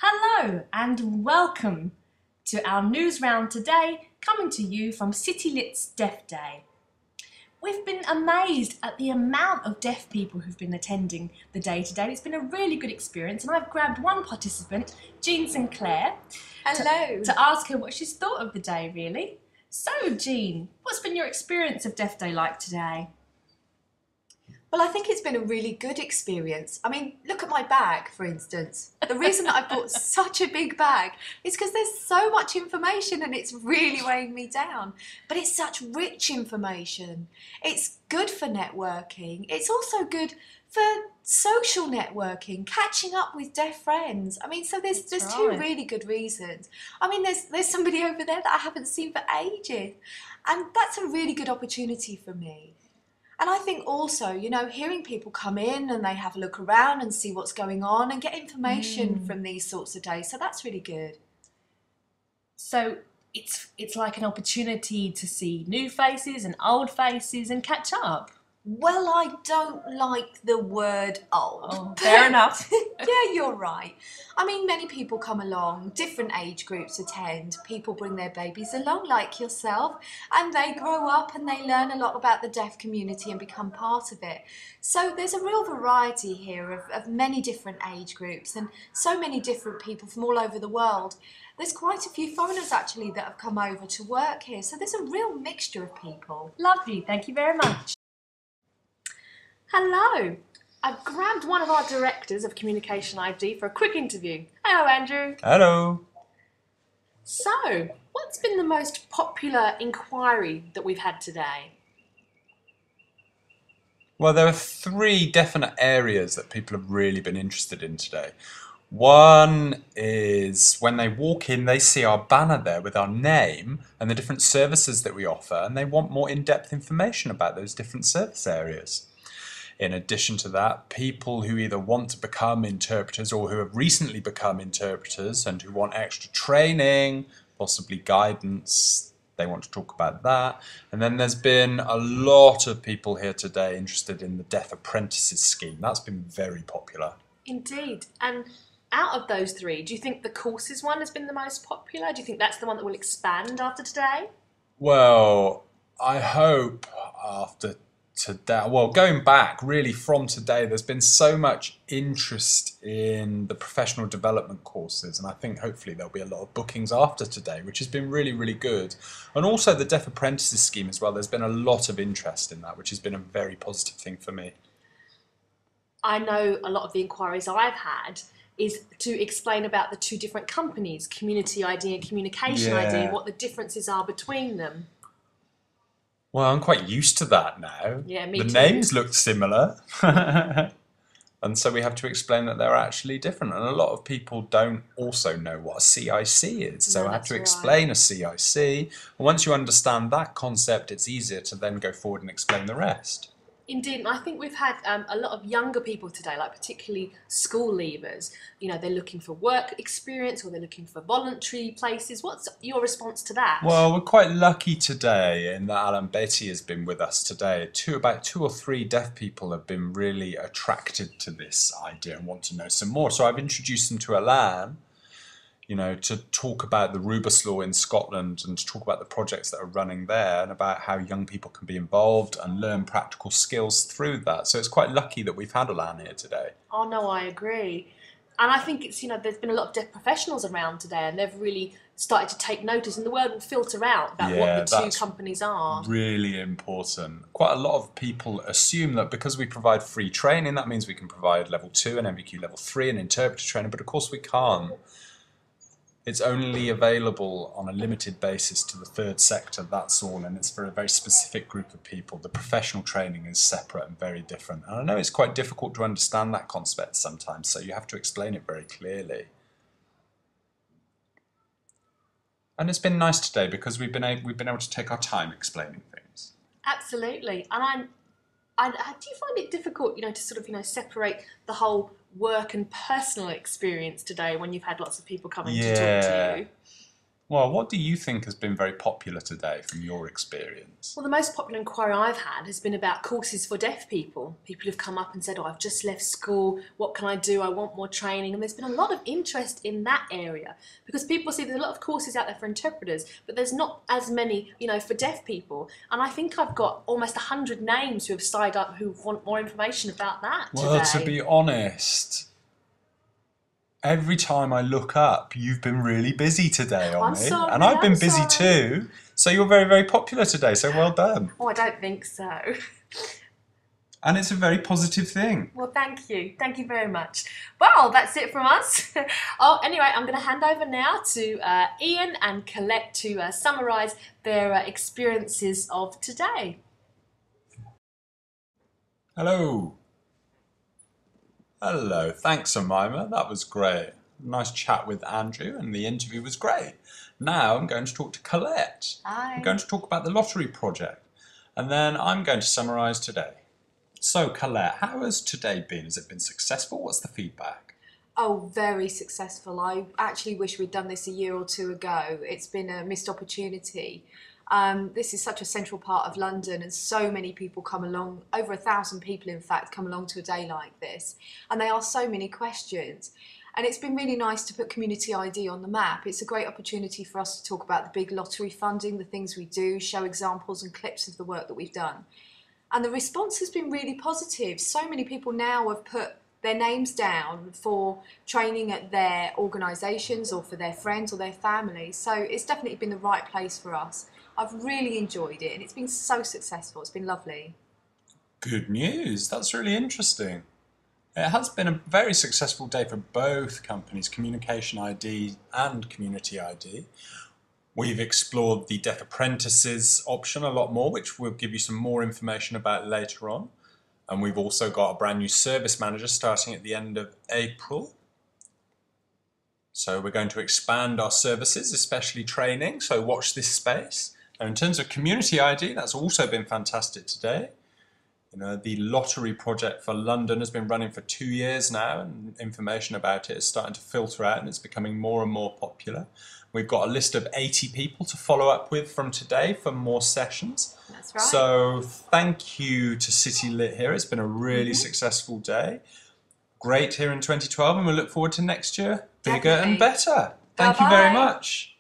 Hello and welcome to our news round today, coming to you from CityLit's Deaf Day. We've been amazed at the amount of deaf people who've been attending the day today. It's been a really good experience, and I've grabbed one participant, Jean Sinclair, Hello. to ask her what she's thought of the day, really. So, Jean, what's been your experience of Deaf Day like today? Well, I think it's been a really good experience. I mean, look at my bag, for instance. The reason that I bought such a big bag is because there's so much information and it's really weighing me down. But it's such rich information. It's good for networking. It's also good for social networking, catching up with deaf friends. I mean, so there's two really good reasons. I mean, there's somebody over there that I haven't seen for ages. And that's a really good opportunity for me. And I think also, you know, hearing people come in and they have a look around and see what's going on and get information from these sorts of days. So that's really good. So it's like an opportunity to see new faces and old faces and catch up. Well, I don't like the word old. Oh, fair enough. Yeah, you're right. I mean, many people come along, different age groups attend, people bring their babies along like yourself, and they grow up and they learn a lot about the deaf community and become part of it. So there's a real variety here of many different age groups and so many different people from all over the world. There's quite a few foreigners actually that have come over to work here, so there's a real mixture of people. Lovely, thank you very much. Hello, I've grabbed one of our directors of CommunicationID for a quick interview. Hello, Andrew. Hello. So, what's been the most popular inquiry that we've had today? Well, there are three definite areas that people have really been interested in today. One is when they walk in, they see our banner there with our name and the different services that we offer, and they want more in-depth information about those different service areas. In addition to that, people who either want to become interpreters or who have recently become interpreters and who want extra training, possibly guidance, they want to talk about that. And then there's been a lot of people here today interested in the Deaf Apprentices scheme. That's been very popular. Indeed. And out of those three, do you think the courses one has been the most popular? Do you think that's the one that will expand after today? Well, I hope after today, well, going back really from today, there's been so much interest in the professional development courses, and I think hopefully there'll be a lot of bookings after today, which has been really, really good. And also the Deaf Apprentices scheme as well, there's been a lot of interest in that, which has been a very positive thing for me. I know a lot of the inquiries I've had is to explain about the two different companies, CommunityID and CommunicationID, and what the differences are between them. Well, I'm quite used to that now. Yeah, me too. The names look similar. And so we have to explain that they're actually different. And a lot of people don't also know what a CIC is. So I have to explain a CIC. And once you understand that concept, it's easier to then go forward and explain the rest. Indeed, and I think we've had a lot of younger people today, like particularly school leavers. You know, they're looking for work experience or they're looking for voluntary places. What's your response to that? Well, we're quite lucky today in that Alan Betty has been with us today. About two or three deaf people have been really attracted to this idea and want to know some more. So I've introduced them to Alan, you know, to talk about the Rubus Law in Scotland and to talk about the projects that are running there and about how young people can be involved and learn practical skills through that. So it's quite lucky that we've had Alan here today. Oh no, I agree. And I think it's, you know, there's been a lot of deaf professionals around today and they've really started to take notice and the word will filter out about what the two companies are. Really important. Quite a lot of people assume that because we provide free training, that means we can provide level 2 and MVQ level 3 and interpreter training, but of course we can't. It's only available on a limited basis to the third sector, that's all, and it's for a very specific group of people. The professional training is separate and very different. And I know it's quite difficult to understand that concept sometimes, so you have to explain it very clearly. And it's been nice today because we've been able to take our time explaining things. Absolutely. And do you find it difficult, you know, to sort of, you know, separate the whole work and personal experience today when you've had lots of people coming to talk to you? Well, what do you think has been very popular today from your experience? Well, the most popular inquiry I've had has been about courses for deaf people. People have come up and said, oh, I've just left school, what can I do? I want more training. And there's been a lot of interest in that area because people see there's a lot of courses out there for interpreters, but there's not as many, for deaf people. And I think I've got almost 100 names who have signed up who want more information about that Well, today. to be honest, every time I look up, you've been really busy today on I'm me. sorry, And I've been I'm busy sorry. too. So you're very, very popular today. So well done. Oh, I don't think so. And it's a very positive thing. Well, thank you. Thank you very much. Well, that's it from us. Anyway, I'm going to hand over now to Ian and Colette to summarise their experiences of today. Hello. Hello. Thanks, Amima. That was great. Nice chat with Andrew and the interview was great. Now I'm going to talk to Colette. Hi. I'm going to talk about the lottery project. And then I'm going to summarise today. So, Colette, how has today been? Has it been successful? What's the feedback? Oh, very successful. I actually wish we'd done this a year or two ago. It's been a missed opportunity. This is such a central part of London and so many people come along, over 1,000 people in fact come along to a day like this, and they ask so many questions. And it's been really nice to put Community ID on the map. It's a great opportunity for us to talk about the big lottery funding, the things we do, show examples and clips of the work that we've done. And the response has been really positive. So many people now have put their names down for training at their organisations or for their friends or their families. So it's definitely been the right place for us. I've really enjoyed it and it's been so successful. It's been lovely. Good news. That's really interesting. It has been a very successful day for both companies, CommunicationID and CommunityID. We've explored the Deaf Apprentices option a lot more, which we'll give you some more information about later on. And we've also got a brand new service manager starting at the end of April. So we're going to expand our services, especially training, so watch this space. And in terms of Community ID, that's also been fantastic today. The lottery project for London has been running for 2 years now, and information about it is starting to filter out and it's becoming more and more popular. We've got a list of 80 people to follow up with from today for more sessions. That's right. So thank you to City Lit here. It's been a really successful day. Great here in 2012, and we look forward to next year bigger Definitely. and better. Thank you very much.